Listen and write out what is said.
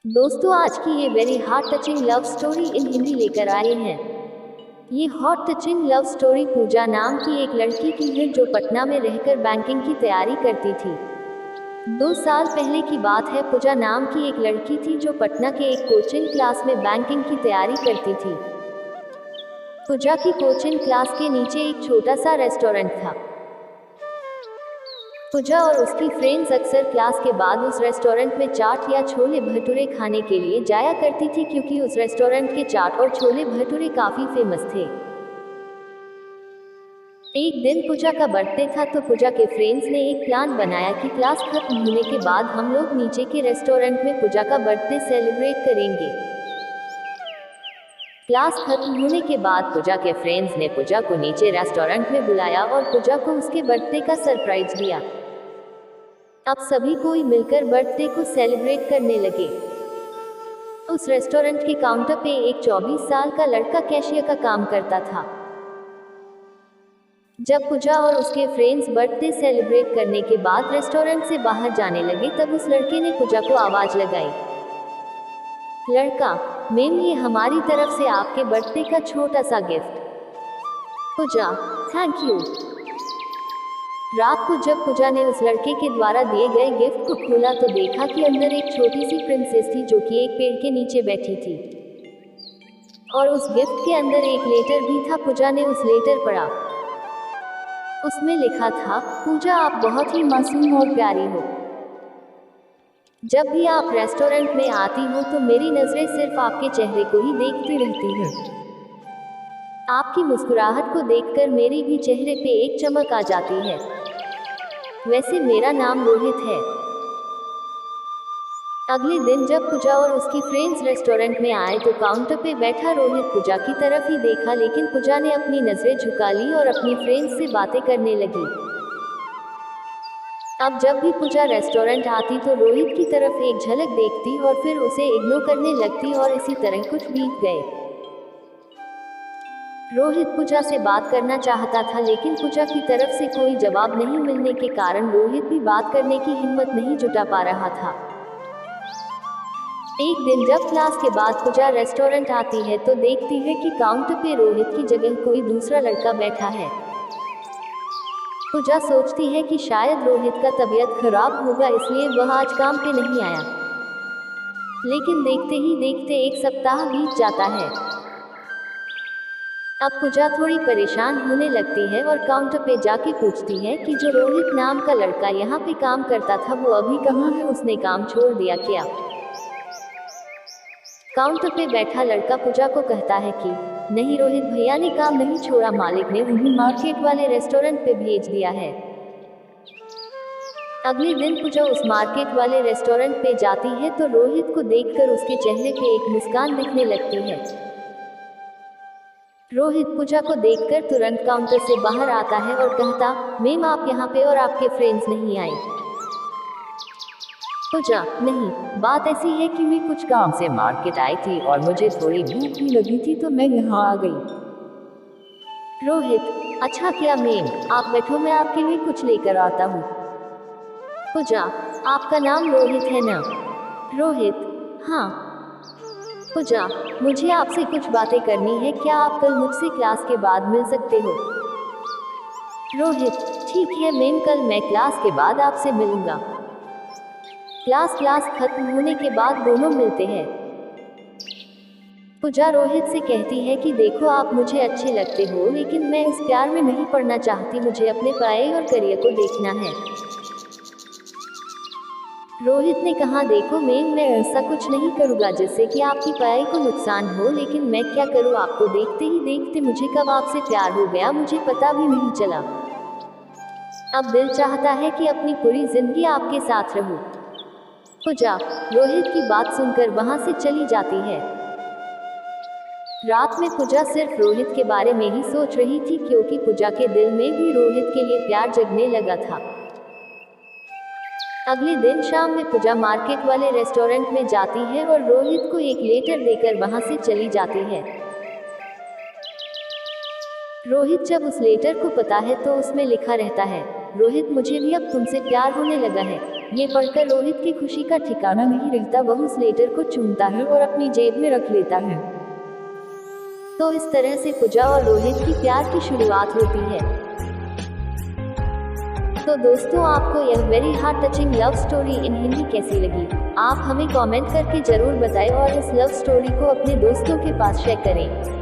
दोस्तों, आज की ये very heart touching love story in Hindi लेकर आए हैं। ये हॉट टचिंग लव स्टोरी पूजा नाम की एक लड़की की है जो पटना में रहकर बैंकिंग की तैयारी करती थी। 2 साल पहले की बात है। पूजा नाम की एक लड़की थी जो पटना के एक कोचिंग क्लास में बैंकिंग की तैयारी करती थी। पूजा की कोचिंग क्लास के नीचे एक छोटा सा रेस्टोरेंट था। पूजा और उसकी फ्रेंड्स अक्सर क्लास के बाद उस रेस्टोरेंट में चाट या छोले भटूरे खाने के लिए जाया करती थी, क्योंकि उस रेस्टोरेंट के चाट और छोले भटूरे काफी फेमस थे। एक दिन पूजा का बर्थडे था, तो पूजा के फ्रेंड्स ने एक प्लान बनाया कि क्लास खत्म होने के बाद हम लोग नीचे के रेस्टोरेंट में पूजा का बर्थडे सेलिब्रेट करेंगे। क्लास खत्म होने के बाद पूजा के फ्रेंड्स ने पूजा को नीचे रेस्टोरेंट में बुलाया और पूजा को उसके बर्थडे का सरप्राइज दिया। अब सभी कोई मिलकर बर्थडे को सेलिब्रेट करने लगे। उस रेस्टोरेंट के काउंटर पे एक 24 साल का लड़का कैशियर का काम करता था। जब पूजा और उसके फ्रेंड्स बर्थडे सेलिब्रेट करने के बाद रेस्टोरेंट से बाहर जाने लगे, तब उस लड़के ने पूजा को आवाज लगाई। लड़का: मैम, ये हमारी तरफ से आपके बर्थडे का छोटा सा गिफ्ट। Puja: thank you. रात को जब पूजा ने उस लड़के के द्वारा दिए गए गिफ्ट को खोला तो देखा कि अंदर एक छोटी सी प्रिंसेस थी जो कि एक पेड़ के नीचे बैठी थी, और उस गिफ्ट के अंदर एक लेटर भी था। पूजा ने उस लेटर पढ़ा। उसमें लिखा था: पूजा, आप बहुत ही मासूम और प्यारी हो। जब भी आप रेस्टोरेंट में आती हो तो मेरी नजरें सिर्फ आपके चेहरे को ही देखती रहती हैं। आपकी मुस्कुराहट को देखकर मेरी भी चेहरे पे एक चमक आ जाती है। वैसे मेरा नाम रोहित है। अगले दिन जब पूजा और उसकी फ्रेंड्स रेस्टोरेंट में आए तो काउंटर पे बैठा रोहित पूजा की तरफ ही देखा, लेकिन पूजा ने अपनी नजरें झुका ली और अपनी फ्रेंड्स से बातें करने लगी। अब जब भी पूजा रेस्टोरेंट आती तो रोहित की तरफ एक झलक देखती और फिर उसे इग्नोर करने लगती, और इसी तरह कुछ बीत गए। रोहित पूजा से बात करना चाहता था, लेकिन पूजा की तरफ से कोई जवाब नहीं मिलने के कारण रोहित भी बात करने की हिम्मत नहीं जुटा पा रहा था। एक दिन जब क्लास के बाद पूजा रेस्टोरेंट आती है तो देखती है कि काउंटर पे रोहित की जगह कोई दूसरा लड़का बैठा है। पूजा सोचती है कि शायद रोहित का तबीयत खराब होगा, इसलिए वह आज काम पे नहीं आया। लेकिन देखते ही देखते एक सप्ताह बीत जाता है। अब पूजा थोड़ी परेशान होने लगती है और काउंटर पे जाके पूछती है कि जो रोहित नाम का लड़का यहाँ पे काम करता था वो अभी कहाँ है, उसने काम छोड़ दिया क्या? काउंटर पे बैठा लड़का पूजा को कहता है कि नहीं, रोहित भैया ने काम नहीं छोड़ा, मालिक ने उन्हें मार्केट वाले रेस्टोरेंट पे भेज दिया है। अगले दिन पूजा उस मार्केट वाले रेस्टोरेंट पे जाती है तो रोहित को देखकर उसके चेहरे पे एक मुस्कान दिखने लगती है। रोहित पूजा को देखकर तुरंत काउंटर से बाहर आता है और कहता: मैम, आप यहाँ पे और आपके फ्रेंड्स नहीं आए? पूजा: नहीं, बात ऐसी है कि मैं कुछ काम से मार्केट आई थी और मुझे थोड़ी भूख भी लगी थी तो मैं यहाँ आ गई। रोहित: अच्छा किया मैम, आप बैठो, मैं आपके लिए कुछ लेकर आता हूँ। पूजा: आपका नाम रोहित है ना? रोहित: हाँ। पूजा: मुझे आपसे कुछ बातें करनी है, क्या आप कल मुझसे क्लास के बाद मिल सकते हो? रोहित: ठीक है मैम, कल मैं क्लास के बाद आपसे मिलूंगा। क्लास खत्म होने के बाद दोनों मिलते हैं। पूजा रोहित से कहती है कि देखो, आप मुझे अच्छे लगते हो, लेकिन मैं इस प्यार में नहीं पड़ना चाहती, मुझे अपने पढ़ाई और करियर को देखना है। रोहित ने कहा: देखो मैम, मैं ऐसा कुछ नहीं करूँगा जिससे कि आपकी पढ़ाई को नुकसान हो, लेकिन मैं क्या करूँ, आपको देखते ही देखते मुझे कब आपसे प्यार हो गया मुझे पता भी नहीं चला। अब दिल चाहता है कि अपनी पूरी जिंदगी आपके साथ रहूं। पूजा रोहित की बात सुनकर वहां से चली जाती है। रात में पूजा सिर्फ रोहित के बारे में ही सोच रही थी, क्योंकि पूजा के दिल में भी रोहित के लिए प्यार जगने लगा था। अगले दिन शाम में पूजा मार्केट वाले रेस्टोरेंट में जाती है और रोहित को एक लेटर देकर वहां से चली जाती है। रोहित जब उस लेटर को पढ़ता है तो उसमें लिखा रहता है: रोहित, मुझे भी अब तुमसे प्यार होने लगा है। ये पढ़कर रोहित की खुशी का ठिकाना नहीं रहता। वह उस लेटर को चूमता है और अपनी जेब में रख लेता है। तो इस तरह से पूजा और रोहित की प्यार की शुरुआत होती है। तो दोस्तों, आपको यह very heart touching love story in Hindi कैसी लगी? आप हमें कमेंट करके जरूर बताएं और इस लव स्टोरी को अपने दोस्तों के पास शेयर करें।